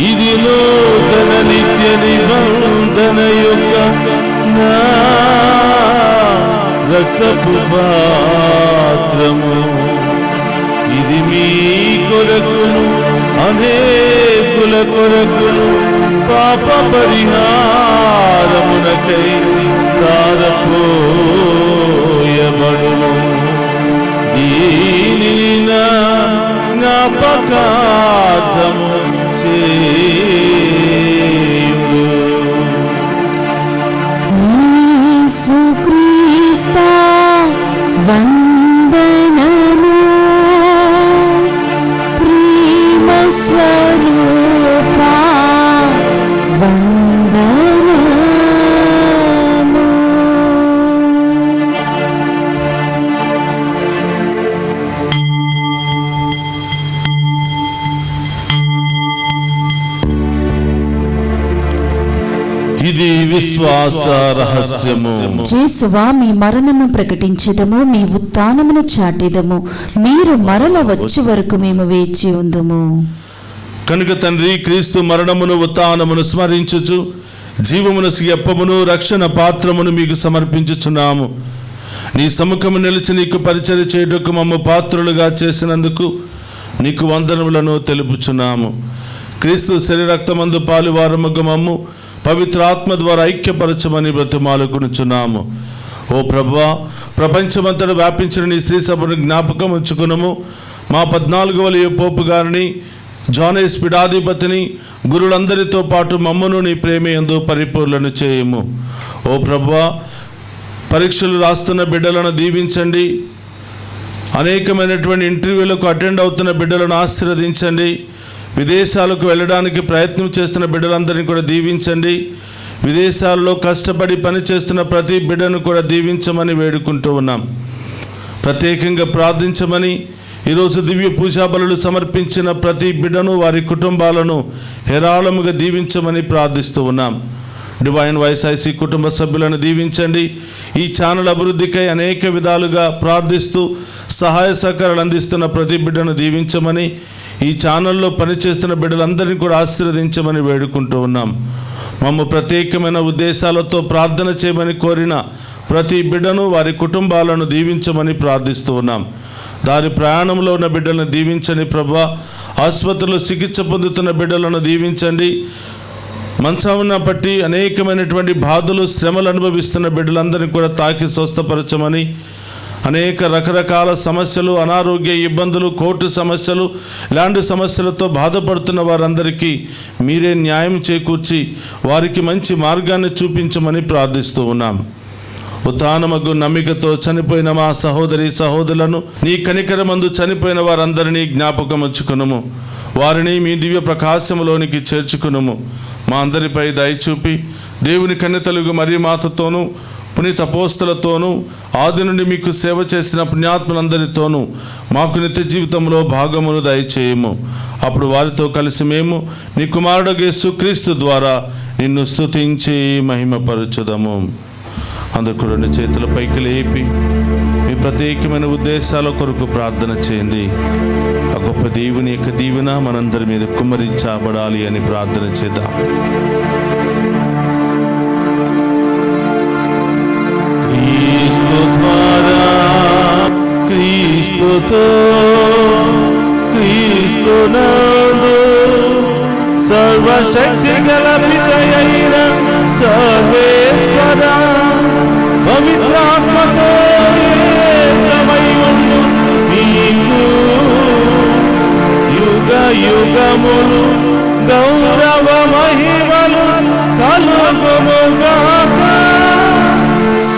ఇది నూతన నిత్య నిబంధన యొక్క నా రక్తపు పాత్రము. ఇది మీ కొరకును అనేకుల కొరకును పాప పరిహారమునకై ధారపోయబడును. దీనిని నా జ్ఞాపకార్థము చేయుడు. వందనము ప్రేమ స్వరూపా వందనము. ఇది విశ్వాస రహస్యము. యేసువా, మీ మరణము ప్రకటించెదము, మీ ఉత్థానమును చాటెదము. మీరు మరల వచ్చే వరకు మేము వేచి ఉందుము. కనుక తండ్రి, క్రీస్తు మరణమును ఉత్థానమును స్మరించుచు జీవమును అప్పమును రక్షణ పాత్రమును మీకు సమర్పించుచున్నాము. నీ సముఖము నిలిచి నీకు పరిచర్య చేయుటకు మమ్ము పాత్రులుగా చేసినందుకు నీకు వందనములను తెలుపుచున్నాము. క్రీస్తు శరీరక్తమందు పాలువారముగా మమ్ము పవిత్రాత్మ ద్వారా ఐక్యపరచమని బ్రతిమాలుకొనుచున్నాము. ఓ ప్రభువా, ప్రపంచమంతటా వ్యాపించిన నీ శ్రీ సభను జ్ఞాపకం ఉంచుకునము. మా 14వ పోపు గారిని, జానేస్ పీఠాధిపతిని, గురులందరితో పాటు మమ్మను నీ ప్రేమయందు పరిపూర్ణను చేయము. ఓ ప్రభువా, పరీక్షలు రాస్తున్న బిడ్డలను దీవించండి. అనేకమైనటువంటి ఇంటర్వ్యూలకు అటెండ్ అవుతున్న బిడ్డలను ఆశీర్వదించండి. విదేశాలకు వెళ్ళడానికి ప్రయత్నం చేస్తున్న బిడ్డలందరినీ కూడా దీవించండి. విదేశాల్లో కష్టపడి పనిచేస్తున్న ప్రతి బిడ్డను కూడా దీవించమని వేడుకుంటూ ఉన్నాం. ప్రత్యేకంగా ప్రార్థించమని ఈరోజు దివ్య పూజా బలులు సమర్పించిన ప్రతి బిడ్డను, వారి కుటుంబాలను హేరాళముగా దీవించమని ప్రార్థిస్తూ ఉన్నాం. డివైన్ వాయిస్ ఐసీ కుటుంబ సభ్యులను దీవించండి. ఈ ఛానల్ అభివృద్ధికై అనేక విధాలుగా ప్రార్థిస్తూ సహాయ సహకారాలు అందిస్తున్న ప్రతి బిడ్డను దీవించమని, ఈ ఛానల్లో పనిచేస్తున్న బిడ్డలందరినీ కూడా ఆశీర్వదించమని వేడుకుంటూ ఉన్నాం. మమ్మ ప్రత్యేకమైన ఉద్దేశాలతో ప్రార్థన చేయమని కోరిన ప్రతి బిడ్డను, వారి కుటుంబాలను దీవించమని ప్రార్థిస్తూ ఉన్నాం. దారి ప్రయాణంలో ఉన్న బిడ్డలను దీవించండి ప్రభువా. ఆసుపత్రిలో చికిత్స పొందుతున్న బిడ్డలను దీవించండి. మంచామున పట్టి అనేకమైనటువంటి బాధలు, శ్రమలు అనుభవిస్తున్న బిడ్డలందరినీ కూడా తాకి స్వస్థపరచమని, అనేక రకరకాల సమస్యలు, అనారోగ్య ఇబ్బందులు, కోర్టు సమస్యలు, ఇలాంటి సమస్యలతో బాధపడుతున్న వారందరికీ మీరే న్యాయం చేకూర్చి వారికి మంచి మార్గాన్ని చూపించమని ప్రార్థిస్తూ ఉన్నాం. ఉత్థానమగు నమ్మికతో చనిపోయిన మా సహోదరి సహోదరులను, నీ కనికరమందు చనిపోయిన వారందరినీ జ్ఞాపకం ఉంచుకునుము. వారిని మీ దివ్య ప్రకాశములోనికి చేర్చుకునుము. మా అందరిపై దయచూపి దేవుని కన్యతలుగు మరియ మాతతోనూ, పునీత అపోస్తలతోనూ, ఆది నుండి మీకు సేవ చేసిన పుణ్యాత్మలందరితోనూ మాకు నిత్య జీవితంలో భాగమును దయచేయము. అప్పుడు వారితో కలిసి మేము నీ కుమారుడు యేసుక్రీస్తు ద్వారా నిన్ను స్తుతించి మహిమపరచుదము. అందరూ కూడా చేతుల పైకి లేపి మీ ప్రత్యేకమైన ఉద్దేశాల కొరకు ప్రార్థన చేయండి. ఆ గొప్ప దేవుని యొక్క దీవెన మనందరి మీద కుమ్మరించబడాలి అని ప్రార్థన చేద్దాం. క్రీస్తు ద్వారా, క్రీస్తుతో, క్రీస్తునందు సర్వశక్తి గల పితయైన సర్వేశ్వర పవిత్రాత్మతో ఏకమై ఉండు మీకు యుగ యుగములు గౌరవ మహిమలు కలుగునుగాక.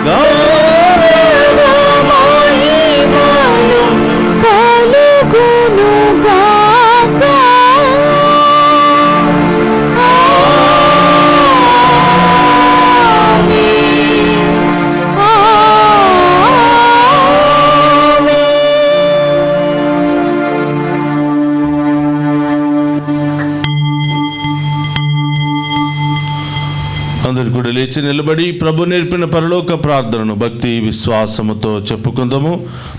గౌరవ మహిమలు కలుగునుగాక. అందరు కూడా లేచి నిలబడి ప్రభు నేర్పిన పరలోక ప్రార్థనను భక్తి విశ్వాసముతో చెప్పుకుందాము.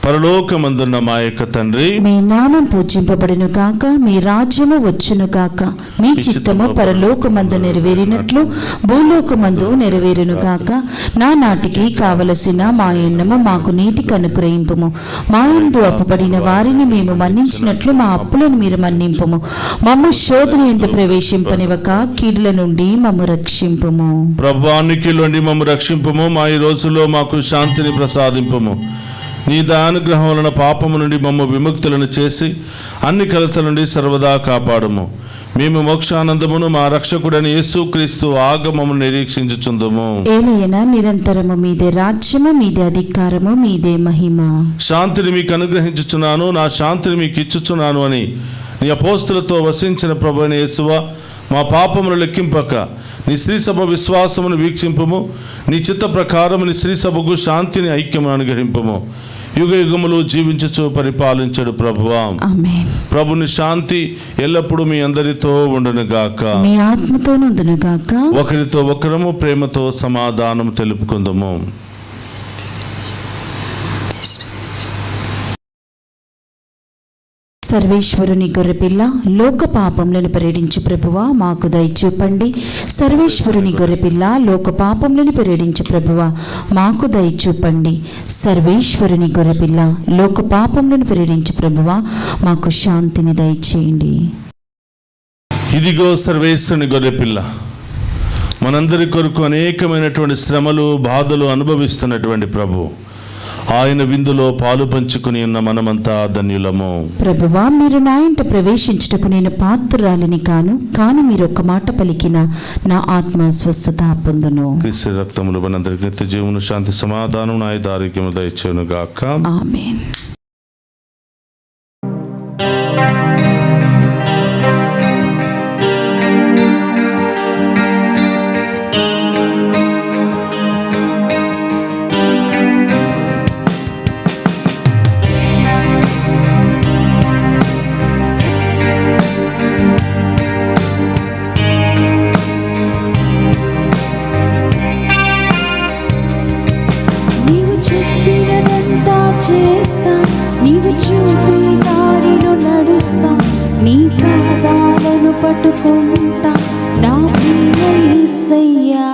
పరలోకమందున్న మా యొక్క తండ్రి, మీ నామం పూజింపబడును గాక, మీ రాజ్యము వచ్చును గాక, మీ చిత్తము పరలోకమందు నెరవేరినట్లు భూలోకమందు నెరవేరును గాక. నా నాటికి కావలసిన మా ఎన్నము మాకు నీటికి అనుగ్రహింపుము. మా యందు అప్పుబడిన వారిని మేము మన్నించినట్లు మా అప్పులను మీరు మన్నింపుము. మమ్మ శోధన యందు ప్రవేశింపనివ్వక కీడుల నుండి మమ్ము రక్షింపుము. ప్రభువానికిలోండి మమ్ము రక్షింపము. మా ఈ రోజుల్లో మాకు శాంతిని ప్రసాదింపము. నీ దానుగ్రహం వలన పాపము నుండి మమ్ము విముక్తులను చేసి అన్ని కలతల నుండి సర్వదా కాపాడము. మేము మోక్షానందమును మా రక్షకుడని యేసుక్రీస్తు ఆగమమును నిరీక్షించుచుందుము. ఏలయన నిరంతరము మీదే రాజ్యము, మీదే అధికారము, మీదే మహిమ. శాంతిని మీకు అనుగ్రహించుచున్నాను, నా శాంతిని మీకు ఇచ్చుచున్నాను అని నీ అపోస్తులతో వసించిన ప్రభువైన యేసువా, మా పాపములు లెక్కింపక నీ శ్రీసభ విశ్వాసమును వీక్షింపుము. నీ చిత్త ప్రకారం నీ శ్రీసభకు శాంతిని, ఐక్యమును అనుగ్రహింపుము. యుగ యుగములు జీవించుచు పరిపాలించడు ప్రభువా. ఆమేన్. ప్రభుని శాంతి ఎల్లప్పుడూ మీ అందరితో ఉండునుగాక. మీ ఆత్మతోనుందునుగాక. ఒకరితో ఒకరము ప్రేమతో సమాధానం తెలుపుకుందాము. సర్వేశ్వరుని గొర్రెపిల్ల, లోక పాపములను పరిహరించు ప్రభువా, మాకు దయచూపండి. సర్వేశ్వరుని గొర్రెపిల్ల, లోక పాపములను పరిహరించు ప్రభువా, మాకు దయచూపండి. సర్వేశ్వరుని గొర్రెపిల్ల, లోక పాపములను పరిహరించు ప్రభువా, మాకు శాంతిని దయచేయండి. ఇదిగో సర్వేశ్వరుని గొర్రెపిల్ల, మనందరి కొరకు అనేకమైనటువంటి శ్రమలు, బాధలు అనుభవిస్తున్నటువంటి ప్రభు, ఆయన విందులో పాలు పంచుకుని ఉన్న మనమంతా ధన్యులము. ప్రభువా, మీరు నా ఇంట ప్రవేశించుటకు నేను పాత్రురాలిని కాను, కానీ మీరు ఒక్క మాట పలికిన నా ఆత్మ స్వస్థత పొందును. క్రీస్తు రక్తములు మనందరికి నిత్య జీవమును, శాంతి, సమాధానం, ఆయుధ ఆరోగ్యము దయచేయును గాక. ఆమేన్. చేస్తా, నీవు చూపే దారిలో నడుస్తా, నీ పాదాలను పట్టుకుంటా నా ప్రియ యేసయ్యా.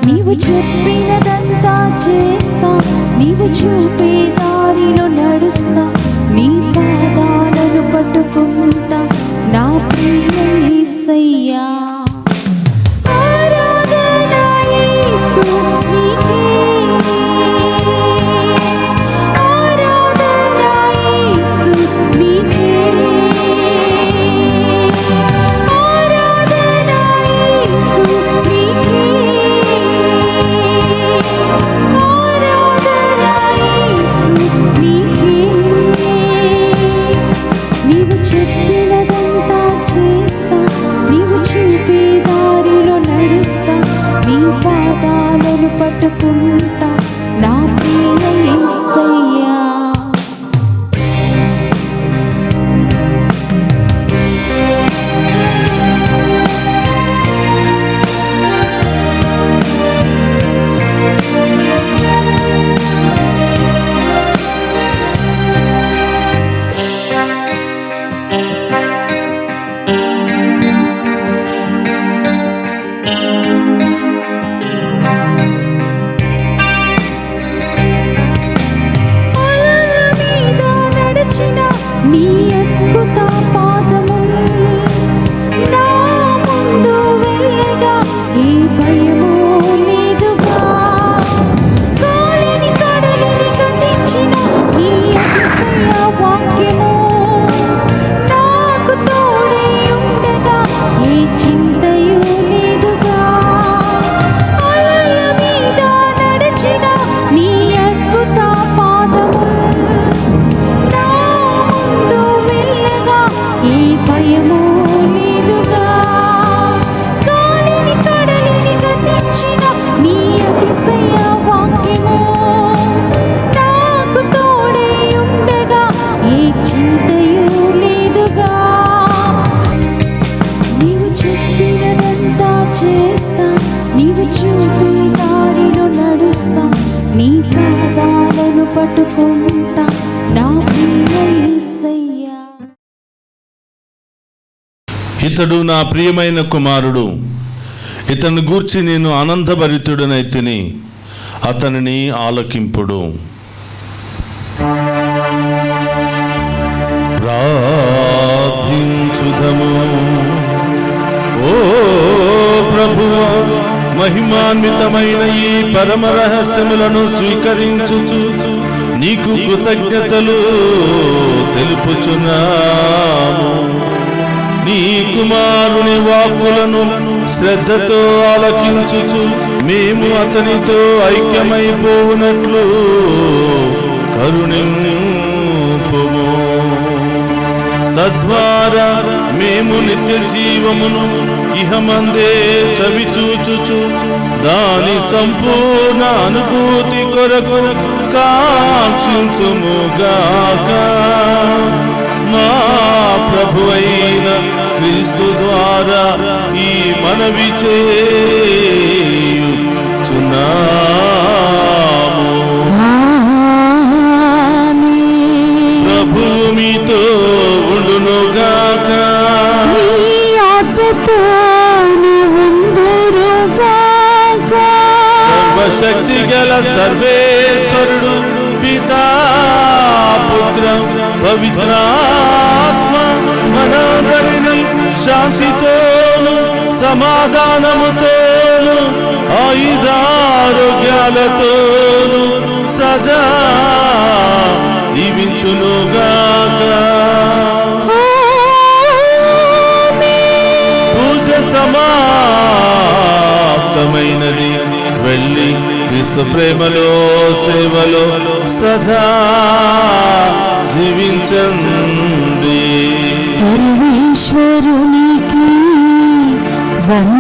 నీవు చెప్పినదంతా చేస్తా, నీవు చూపే దారిలో నడుస్తా, నీ పాదాలను పట్టుకుంటా నా ప్రియ యేసయ్యా. పట్టుకుంటా నా ప్రియ యేసయ్యా. నీ అద్భుత పాదములు నా ముందు వెళ్ళగా ఏ భయము లేదుగా. గాలిని కడలిని గతించిన నీ అతిశయ వాక్యము నాకు తోడై ఉండగా ఏ చింతయు లేదుగా. అలల మీద నడిచిన నీ అద్భుత పాదములు భయము లేదుగా. గాలిని కడలిని గతించిన నీ అతిశయ వాక్యము నాకు తోడై ఉండగా ఏ చింతయు లేదుగా. నీవు చెప్పినదంతా చేస్తా, నీవు చూపే దారిలో నడుస్తా, నీ పాదాలను పట్టుకుంటా నా ప్రియ యేసయ్యా. ఇతడు నా ప్రియమైన కుమారుడు, ఇతన్ని గూర్చి నేను ఆనందభరితుడనైతిని, అతనిని ఆలకింపుడు. ప్రార్థించుదము. ఓ ప్రభువా, మహిమాన్వితమైన ఈ పరమ రహస్యములను స్వీకరించుచు నీకు కృతజ్ఞతలు తెలుపుచున్నాము. నీ కుమారుని వాక్కులను శ్రద్ధతో ఆలకించుచు మేము అతనితో ఐక్యమైపోవునట్లు కరుణింపుము. తద్వారా మేము నిత్య జీవమును ఇహమందే చవిచూచుచు దాని సంపూర్ణ అనుభూతి కొరకు కాంక్షించుముగాక. మా ప్రభువైన క్రీస్తు ద్వారా ఈ మనవి చేయుచున్నాము. ప్రభువు మీతో ఉండునుగాక. సర్వశక్తి గల సర్వేశ్వరుడు పితా పుత్ర పవిత్రాత్మ మనందరినీ శాంతితోను సమాధానముతోను ఆయుధారోగ్యాలతోను సదా దీవించునుగాక. పూజ సమాప్తమైనది. వెళ్ళి క్రీస్తు ప్రేమలో సేవలో సదా జీవించండి. సర్వేశ్వరునికి వందనములు.